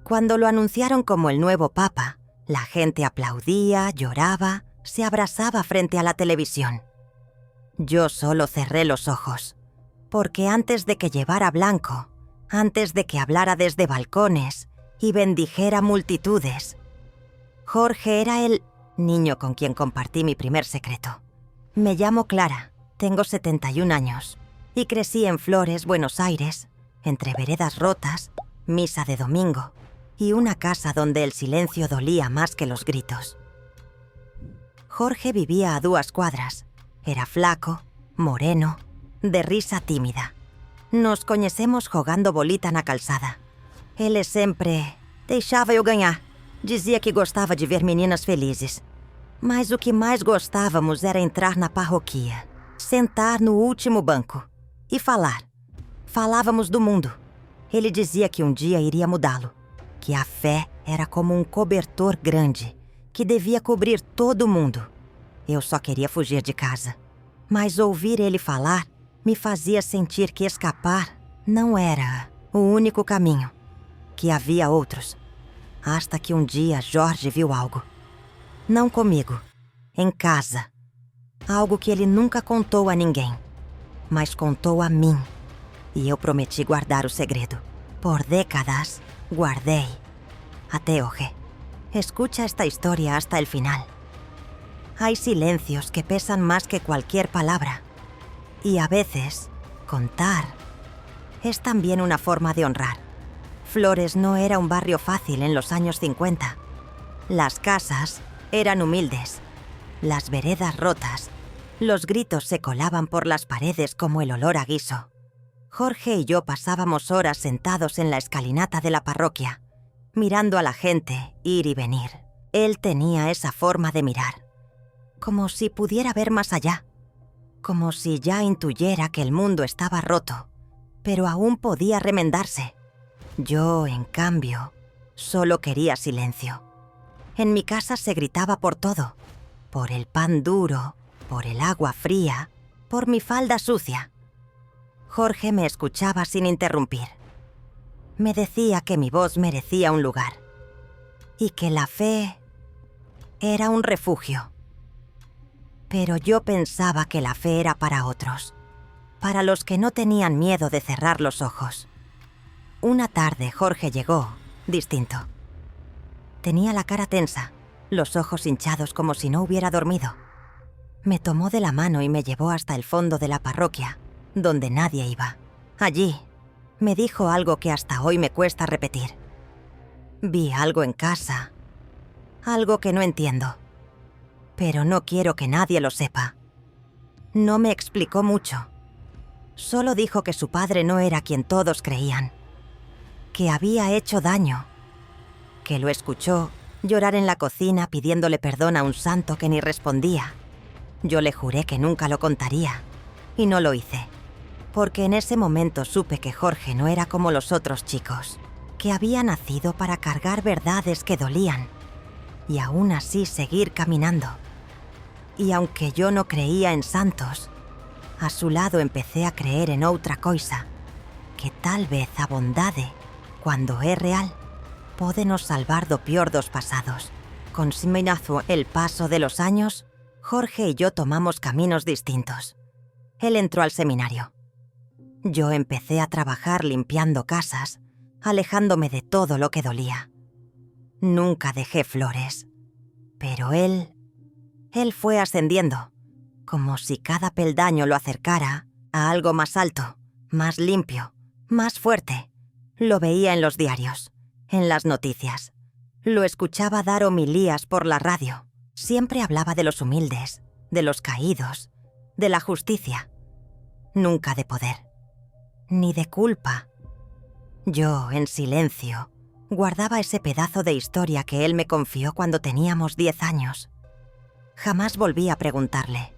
Cuando lo anunciaron como el nuevo papa, la gente aplaudía, lloraba, se abrazaba frente a la televisión. Yo solo cerré los ojos, porque antes de que llevara blanco, antes de que hablara desde balcones y bendijera multitudes, Jorge era el niño con quien compartí mi primer secreto. Me llamo Clara, tengo 71 años y crecí en Flores, Buenos Aires, entre veredas rotas, misa de domingo y una casa donde el silencio dolía más que los gritos. Jorge vivía a 2 cuadras. Era flaco, moreno, de risa tímida. Nos conhecemos jogando bolita na calçada. Ele sempre deixava eu ganhar. Dizia que gostava de ver meninas felizes. Mas o que mais gostávamos era entrar na parroquia, sentar no último banco e falar. Falávamos do mundo. Ele dizia que um dia iria mudá-lo, que a fé era como um cobertor grande, que devia cobrir todo mundo. Eu só queria fugir de casa. Mas ouvir ele falar me fazia sentir que escapar não era o único caminho, que havia outros. Hasta que um dia Jorge viu algo. Não comigo, em casa. Algo que ele nunca contou a ninguém, mas contou a mim. E eu prometi guardar o segredo. Por décadas, guardei. Até hoje. Escucha esta historia hasta el final. Hay silencios que pesan más que cualquier palabra. Y a veces, contar es también una forma de honrar. Flores no era un barrio fácil en los años 50. Las casas eran humildes, las veredas rotas, los gritos se colaban por las paredes como el olor a guiso. Jorge y yo pasábamos horas sentados en la escalinata de la parroquia, mirando a la gente ir y venir. Él tenía esa forma de mirar, como si pudiera ver más allá, como si ya intuyera que el mundo estaba roto, pero aún podía remendarse. Yo, en cambio, solo quería silencio. En mi casa se gritaba por todo, por el pan duro, por el agua fría, por mi falda sucia. Jorge me escuchaba sin interrumpir. Me decía que mi voz merecía un lugar y que la fe era un refugio. Pero yo pensaba que la fe era para otros, para los que no tenían miedo de cerrar los ojos. Una tarde Jorge llegó, distinto. Tenía la cara tensa, los ojos hinchados como si no hubiera dormido. Me tomó de la mano y me llevó hasta el fondo de la parroquia, donde nadie iba. Allí, me dijo algo que hasta hoy me cuesta repetir. Vi algo en casa, algo que no entiendo, pero no quiero que nadie lo sepa. No me explicó mucho. Solo dijo que su padre no era quien todos creían, que había hecho daño, que lo escuchó llorar en la cocina pidiéndole perdón a un santo que ni respondía. Yo le juré que nunca lo contaría, y no lo hice, porque en ese momento supe que Jorge no era como los otros chicos, que había nacido para cargar verdades que dolían, y aún así seguir caminando. Y aunque yo no creía en santos, a su lado empecé a creer en outra coisa, que tal vez a bondade, cuando é real, pode nos salvar do pior dos pasados. Consignado el paso de los años, Jorge y yo tomamos caminos distintos. Él entró al seminario. Yo empecé a trabajar limpiando casas, alejándome de todo lo que dolía. Nunca dejé Flores, pero él fue ascendiendo, como si cada peldaño lo acercara a algo más alto, más limpio, más fuerte. Lo veía en los diarios, en las noticias. Lo escuchaba dar homilías por la radio. Siempre hablaba de los humildes, de los caídos, de la justicia. Nunca de poder, ni de culpa. Yo, en silencio, guardaba ese pedazo de historia que él me confió cuando teníamos 10 años. Jamás volví a preguntarle,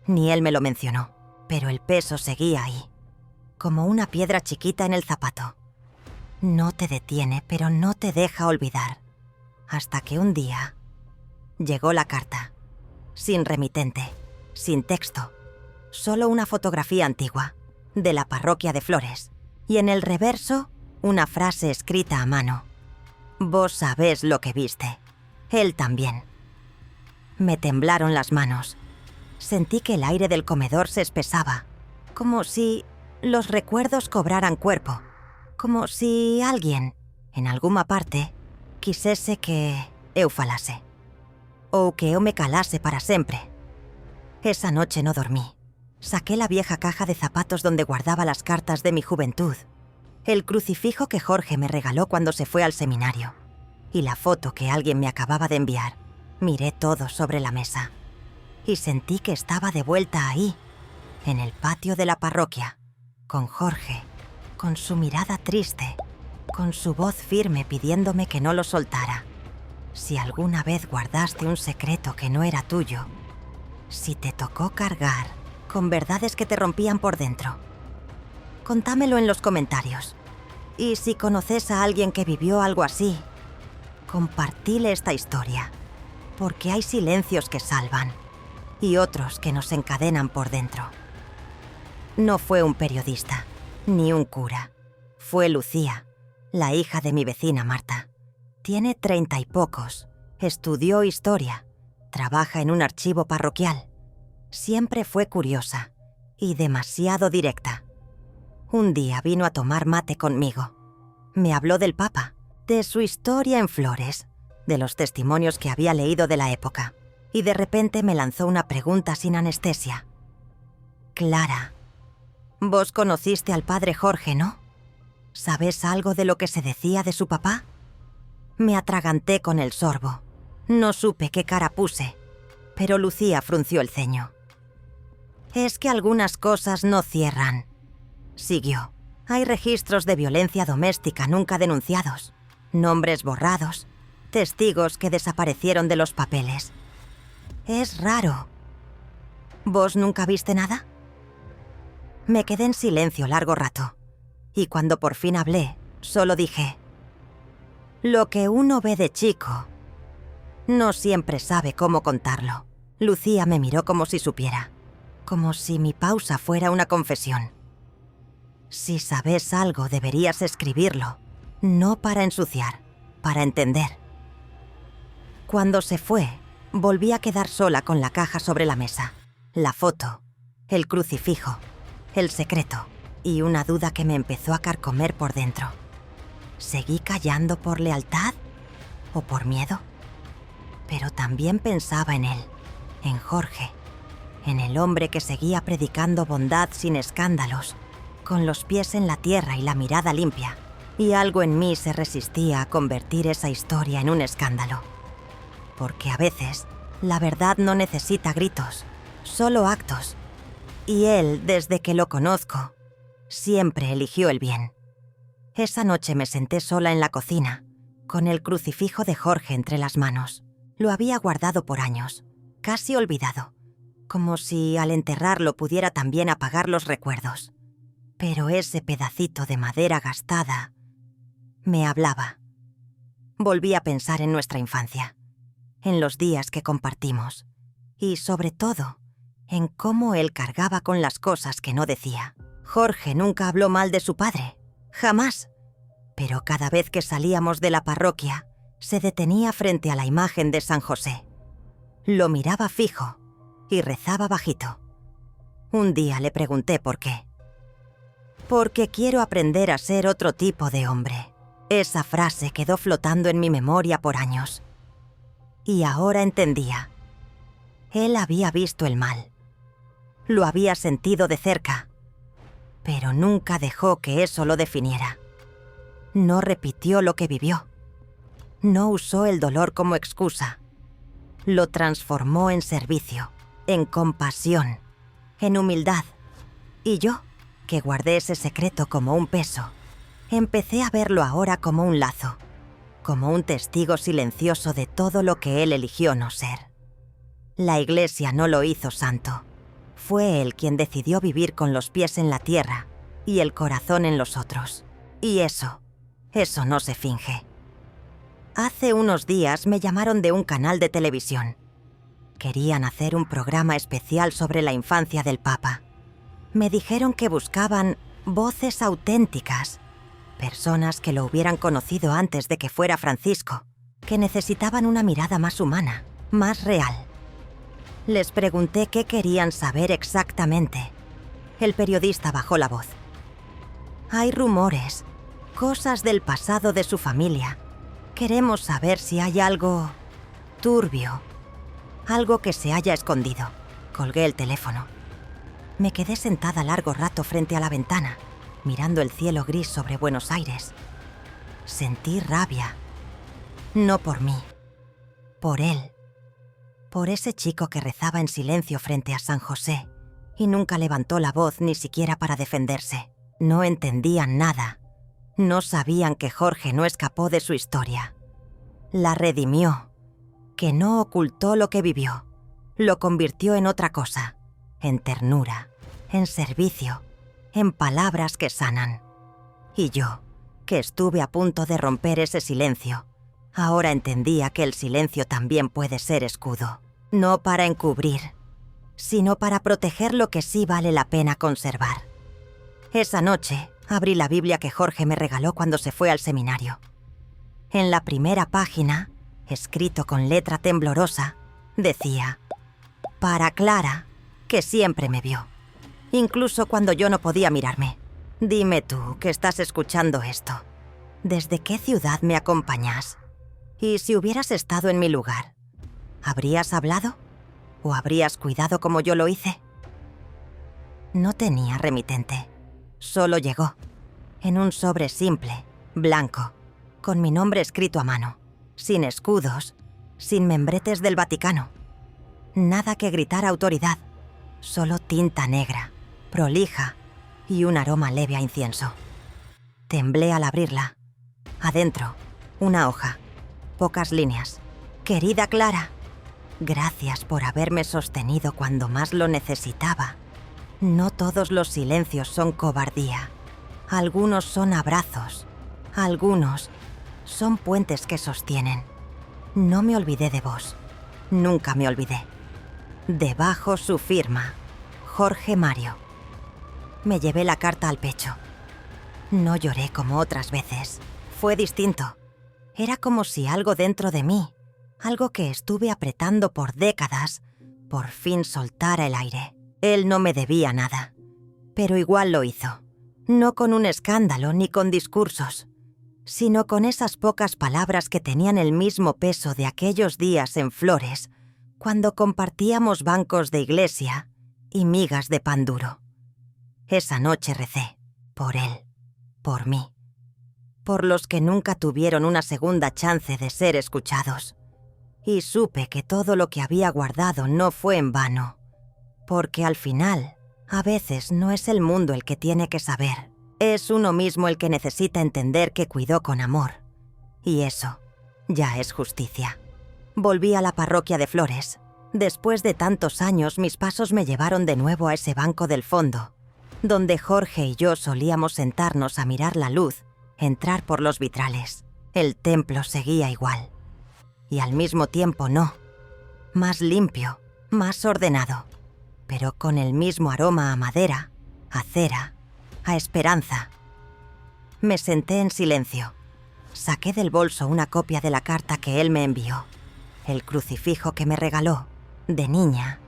ni él me lo mencionó, pero el peso seguía ahí, como una piedra chiquita en el zapato. No te detiene, pero no te deja olvidar. Hasta que un día llegó la carta, sin remitente, sin texto, solo una fotografía antigua, de la parroquia de Flores, y en el reverso una frase escrita a mano. Vos sabés lo que viste. Él también. Me temblaron las manos. Sentí que el aire del comedor se espesaba, como si los recuerdos cobraran cuerpo, como si alguien, en alguna parte, quisese que eu falase, ou que eu me calase para sempre. Esa noche no dormí. Saqué la vieja caja de zapatos donde guardaba las cartas de mi juventud, el crucifijo que Jorge me regaló cuando se fue al seminario, y la foto que alguien me acababa de enviar. Miré todo sobre la mesa y sentí que estaba de vuelta ahí, en el patio de la parroquia, con Jorge, con su mirada triste, con su voz firme pidiéndome que no lo soltara. Si alguna vez guardaste un secreto que no era tuyo, si te tocó cargar con verdades que te rompían por dentro, contámelo en los comentarios. Y si conoces a alguien que vivió algo así, compartile esta historia, porque hay silencios que salvan y otros que nos encadenan por dentro. No fue un periodista, ni un cura. Fue Lucía, la hija de mi vecina Marta. Tiene 30 y pocos, estudió historia, trabaja en un archivo parroquial. Siempre fue curiosa y demasiado directa. Un día vino a tomar mate conmigo. Me habló del Papa, de su historia en flores, de los testimonios que había leído de la época, y de repente me lanzó una pregunta sin anestesia. Clara, vos conociste al padre Jorge, ¿no? ¿Sabés algo de lo que se decía de su papá? Me atraganté con el sorbo. No supe qué cara puse, pero Lucía frunció el ceño. Es que algunas cosas no cierran, siguió. Hay registros de violencia doméstica nunca denunciados, nombres borrados, testigos que desaparecieron de los papeles. Es raro. ¿Vos nunca viste nada? Me quedé en silencio largo rato, y cuando por fin hablé, solo dije: lo que uno ve de chico, no siempre sabe cómo contarlo. Lucía me miró como si supiera, como si mi pausa fuera una confesión. Si sabes algo, deberías escribirlo, no para ensuciar, para entender. Cuando se fue, volví a quedar sola con la caja sobre la mesa, la foto, el crucifijo, el secreto y una duda que me empezó a carcomer por dentro. ¿Seguí callando por lealtad o por miedo? Pero también pensaba en él, en Jorge, en el hombre que seguía predicando bondad sin escándalos, con los pies en la tierra y la mirada limpia, y algo en mí se resistía a convertir esa historia en un escándalo. Porque a veces la verdad no necesita gritos, solo actos. Y él, desde que lo conozco, siempre eligió el bien. Esa noche me senté sola en la cocina, con el crucifijo de Jorge entre las manos. Lo había guardado por años, casi olvidado, como si al enterrarlo pudiera también apagar los recuerdos. Pero ese pedacito de madera gastada me hablaba. Volví a pensar en nuestra infancia, en los días que compartimos, y sobre todo, en cómo él cargaba con las cosas que no decía. Jorge nunca habló mal de su padre, jamás. Pero cada vez que salíamos de la parroquia, se detenía frente a la imagen de San José. Lo miraba fijo y rezaba bajito. Un día le pregunté por qué. Porque quiero aprender a ser otro tipo de hombre. Esa frase quedó flotando en mi memoria por años. Y ahora entendía. Él había visto el mal. Lo había sentido de cerca. Pero nunca dejó que eso lo definiera. No repitió lo que vivió. No usó el dolor como excusa. Lo transformó en servicio, en compasión, en humildad. Y yo, que guardé ese secreto como un peso, empecé a verlo ahora como un lazo, como un testigo silencioso de todo lo que él eligió no ser. La Iglesia no lo hizo santo. Fue él quien decidió vivir con los pies en la tierra y el corazón en los otros. Y eso no se finge. Hace unos días me llamaron de un canal de televisión. Querían hacer un programa especial sobre la infancia del Papa. Me dijeron que buscaban voces auténticas, Personas que lo hubieran conocido antes de que fuera Francisco, que necesitaban una mirada más humana, más real. Les pregunté qué querían saber exactamente. El periodista bajó la voz. Hay rumores, cosas del pasado de su familia. Queremos saber si hay algo turbio, algo que se haya escondido. Colgué el teléfono. Me quedé sentada largo rato frente a la ventana, mirando el cielo gris sobre Buenos Aires. Sentí rabia. No por mí, por él. Por ese chico que rezaba en silencio frente a San José y nunca levantó la voz ni siquiera para defenderse. No entendían nada. No sabían que Jorge no escapó de su historia. La redimió, que no ocultó lo que vivió. Lo convirtió en otra cosa, en ternura, en servicio, en palabras que sanan. Y yo, que estuve a punto de romper ese silencio, ahora entendía que el silencio también puede ser escudo. No para encubrir, sino para proteger lo que sí vale la pena conservar. Esa noche abrí la Biblia que Jorge me regaló cuando se fue al seminario. En la primera página, escrito con letra temblorosa, decía: para Clara, que siempre me vio, incluso cuando yo no podía mirarme. Dime tú, que estás escuchando esto, ¿desde qué ciudad me acompañas? Y si hubieras estado en mi lugar, ¿habrías hablado? ¿O habrías cuidado como yo lo hice? No tenía remitente. Solo llegó, en un sobre simple, blanco, con mi nombre escrito a mano, sin escudos, sin membretes del Vaticano. Nada que gritar autoridad, solo tinta negra, prolija y un aroma leve a incienso. Temblé al abrirla. Adentro, una hoja, pocas líneas. Querida Clara, gracias por haberme sostenido cuando más lo necesitaba. No todos los silencios son cobardía. Algunos son abrazos. Algunos son puentes que sostienen. No me olvidé de vos. Nunca me olvidé. Debajo su firma, Jorge Mario. Me llevé la carta al pecho. No lloré como otras veces. Fue distinto. Era como si algo dentro de mí, algo que estuve apretando por décadas, por fin soltara el aire. Él no me debía nada, pero igual lo hizo. No con un escándalo ni con discursos, sino con esas pocas palabras que tenían el mismo peso de aquellos días en Flores, cuando compartíamos bancos de iglesia y migas de pan duro. Esa noche recé, por él, por mí, por los que nunca tuvieron una segunda chance de ser escuchados. Y supe que todo lo que había guardado no fue en vano. Porque al final, a veces no es el mundo el que tiene que saber. Es uno mismo el que necesita entender que cuidó con amor. Y eso ya es justicia. Volví a la parroquia de Flores. Después de tantos años, mis pasos me llevaron de nuevo a ese banco del fondo, donde Jorge y yo solíamos sentarnos a mirar la luz entrar por los vitrales. El templo seguía igual. Y al mismo tiempo no. Más limpio, más ordenado, pero con el mismo aroma a madera, a cera, a esperanza. Me senté en silencio. Saqué del bolso una copia de la carta que él me envió, el crucifijo que me regaló, de niña,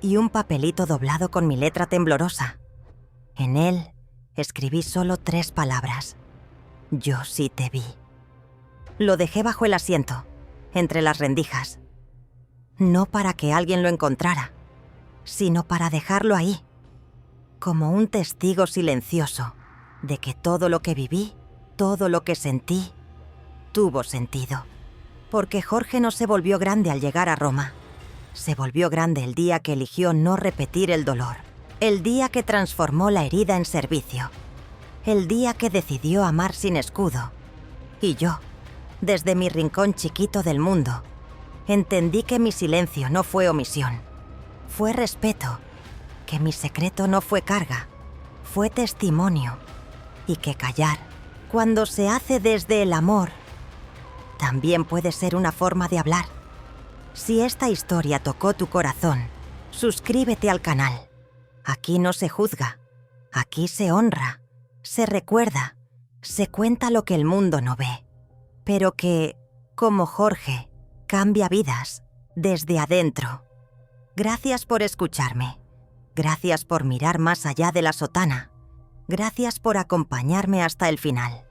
y un papelito doblado con mi letra temblorosa. En él escribí solo 3 palabras: yo sí te vi. Lo dejé bajo el asiento, entre las rendijas. No para que alguien lo encontrara, sino para dejarlo ahí, como un testigo silencioso de que todo lo que viví, todo lo que sentí, tuvo sentido. Porque Jorge no se volvió grande al llegar a Roma. Se volvió grande el día que eligió no repetir el dolor. El día que transformó la herida en servicio. El día que decidió amar sin escudo. Y yo, desde mi rincón chiquito del mundo, entendí que mi silencio no fue omisión. Fue respeto, que mi secreto no fue carga, fue testimonio, y que callar, cuando se hace desde el amor, también puede ser una forma de hablar. Si esta historia tocó tu corazón, suscríbete al canal. Aquí no se juzga, aquí se honra, se recuerda Se cuenta lo que el mundo no ve, pero que, como Jorge, cambia vidas desde adentro. Gracias por escucharme. Gracias por mirar más allá de la sotana. Gracias por acompañarme hasta el final.